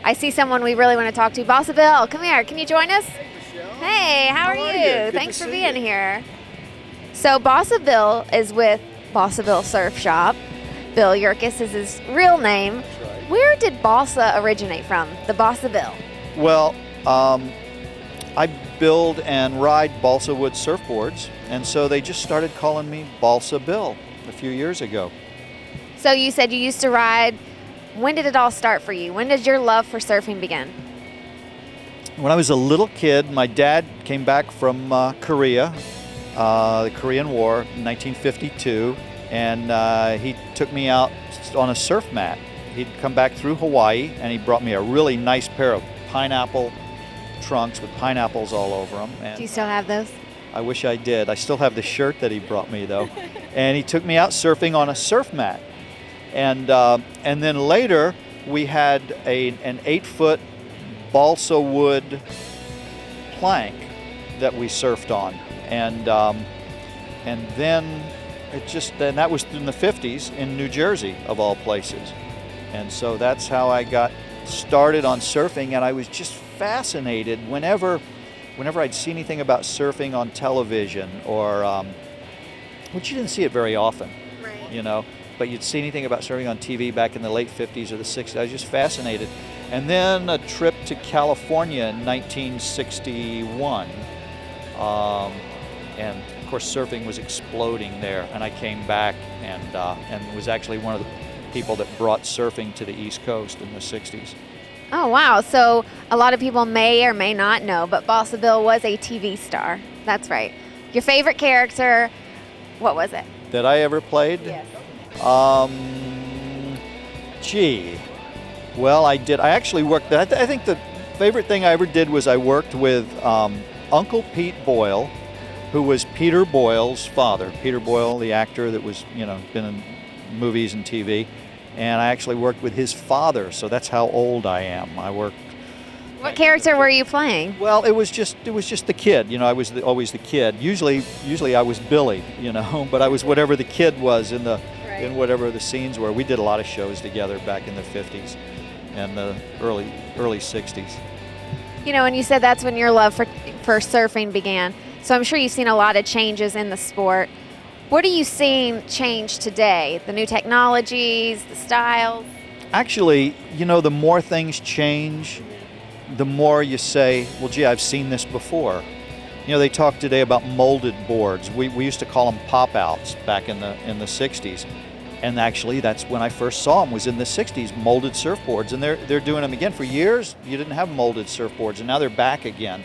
I see someone we really want to talk to. Balsa Bill, come here. Can you join us? Hey, how are you? Thanks for being here. So Balsa Bill is with Balsa Bill Surf Shop. Bill Yerkes is his real name. That's right. Where did balsa originate from, the Balsa Bill? Well, I build and ride balsa wood surfboards, and so they just started calling me Balsa Bill a few years ago. So you said you used to ride. When did it all start for you? When did your love for surfing begin? When I was a little kid, my dad came back from Korea, the Korean War, 1952, and he took me out on a surf mat. He'd come back through Hawaii, and he brought me a really nice pair of pineapple trunks with pineapples all over them. And Do you still have those? I wish I did. I still have the shirt that he brought me, though. And he took me out surfing on a surf mat. And then later, we had an 8-foot balsa wood plank that we surfed on. And then and that was in the 50s in New Jersey, of all places. And so that's how I got started on surfing, and I was just fascinated whenever I'd see anything about surfing on television, or which you didn't see it very often, Right. but you'd see anything about surfing on TV back in the late 50s or the 60s. I was just fascinated. And then a trip to California in 1961, and of course surfing was exploding there, and I came back and was actually one of the people that brought surfing to the East Coast in the 60s. Oh, wow. So a lot of people may or may not know, but Balsa Bill was a TV star. That's right. Your favorite character, what was it? That I ever played? Yes. Well, I did. I actually worked. I think the favorite thing I ever did was I worked with Uncle Pete Boyle, who was Peter Boyle's father. Peter Boyle, the actor that was, been in movies and TV. And I actually worked with his father, so that's how old I am. I worked. What character were you playing? Well, it was just the kid. I was always the kid. Usually I was Billy, but I was whatever the kid was in in whatever the scenes were. We did a lot of shows together back in the 50s and the early 60s. And you said that's when your love for surfing began. So I'm sure you've seen a lot of changes in the sport. What are you seeing change today? The new technologies, the styles? Actually, the more things change, the more you say, well, gee, I've seen this before. They talk today about molded boards. We used to call them pop-outs back in the 60s. And actually, that's when I first saw them, was in the 60s, molded surfboards. And they're doing them again. For years, you didn't have molded surfboards, and now they're back again.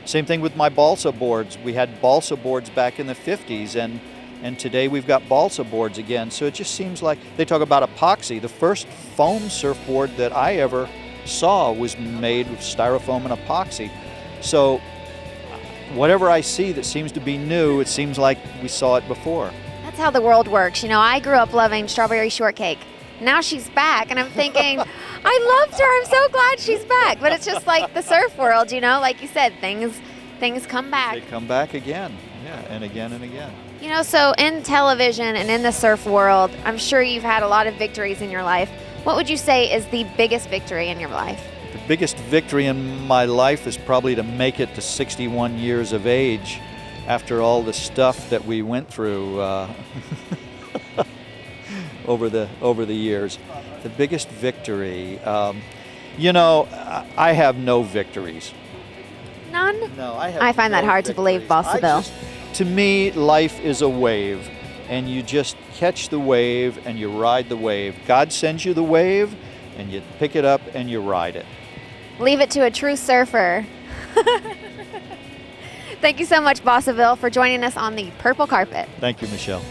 Same thing with my balsa boards. We had balsa boards back in the 50s, and today we've got balsa boards again. So it just seems like they talk about epoxy. The first foam surfboard that I ever saw was made with styrofoam and epoxy. So whatever I see that seems to be new, it seems like we saw it before. That's how the world works. I grew up loving strawberry shortcake. Now she's back, and I'm thinking, I loved her. I'm so glad she's back. But it's just like the surf world, like you said, things come back. They come back again, yeah, and again and again. So in television and in the surf world, I'm sure you've had a lot of victories in your life. What would you say is the biggest victory in your life? The biggest victory in my life is probably to make it to 61 years of age after all the stuff that we went through over the years. The biggest victory, I have no victories. None? No, I find that hard to believe, Balsa Bill. To me, life is a wave, and you just catch the wave and you ride the wave. God sends you the wave, and you pick it up and you ride it. Leave it to a true surfer. Thank you so much, Balsa Bill, for joining us on the purple carpet. Thank you, Michelle.